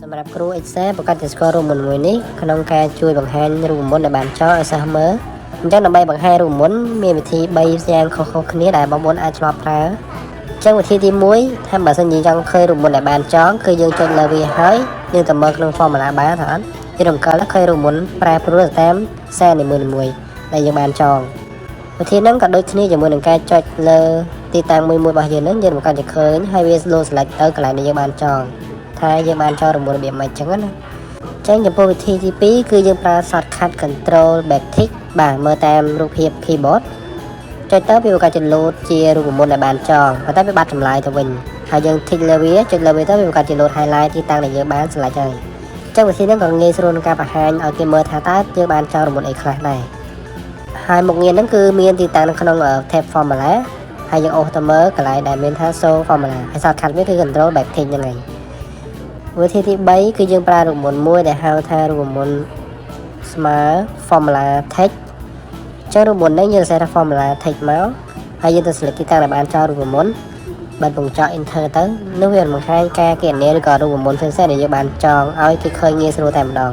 សម្រាប់គ្រូ Excel ប្រកាសជាស្គាល់រូបមន្តមួយនេះក្នុងការជួយបង្ហាញរូបមន្តដែលបានចងឲ្យសិស្សមើលអញ្ចឹងដើម្បីបង្ហាញរូបមន្តមានវិធី3យ៉ាងខុសៗគ្នាដែលបងប្អូនអាចឆ្លប់ប្រើអញ្ចឹងវិធីទី1ថាបើសិនជាចង់ឃើញរូបមន្តដែលបានចងគឺយើងចុចលើវាហើយយើងទៅមើលក្នុង formula បានថាអត់យើងរំកិលឃើញរូបមន្តប្រែប្រួលតាមខ្សែនីមួយៗដែលយើងបានចងវិធីហ្នឹងក៏ដូចគ្នាជាមួយនឹងការចុចលើទីតាំងមួយរបស់យើងហ្នឹងយើងប្រកាសជាឃើញហើយវា slow select ទៅកន្លែងដែលយើងបានចងថាយើងបានចងរមូលរបៀបមិនអញ្ចឹងណាអញ្ចឹងចំពោះវិធីទី2គឺយើងប្រើ shortcut control backtick បាទមើលតាមរូបភាព keyboard ចុចទៅវាប្រកាសជា load ជារូបមន្តដែលបានចងប៉ុន្តែវាបាត់ចម្លើយទៅវិញហើយយើង tick លើវាចុចលើវាទៅវាប្រកាសជា load highlight ទីតាំងដែលយើងបាន select ហើយអញ្ចឹងវិធីហ្នឹងក៏ងាយស្រួលក្នុងការបង្ហាញឲ្យគេមើលថាតើយើងបានចងរមូលអីខ្លះដែរហើយមុខងារហ្នឹងគឺមានទីតាំងនៅក្នុង tab formula ហើយយើងអូសទៅមើលកន្លែងដែលមានថា show formula ហើយ shortcut វាគឺ control backtick ហ្នឹងហើយវិធីទី3គឺយើងប្រើរូបមន្តមួយដែលហៅថារូបមន្តស្មើ formula text ចឹងរូបមន្តនេះយើងសេះថា formula text មកហើយយើងទៅ select ទីតាំងដែលបានចងរូបមន្តបើពងចោល enter ទៅនោះវាបង្ហាញការគណនាឬក៏រូបមន្តផ្សេងៗដែលយើងបានចងឲ្យគេឃើញងាយស្រួលតែម្ដង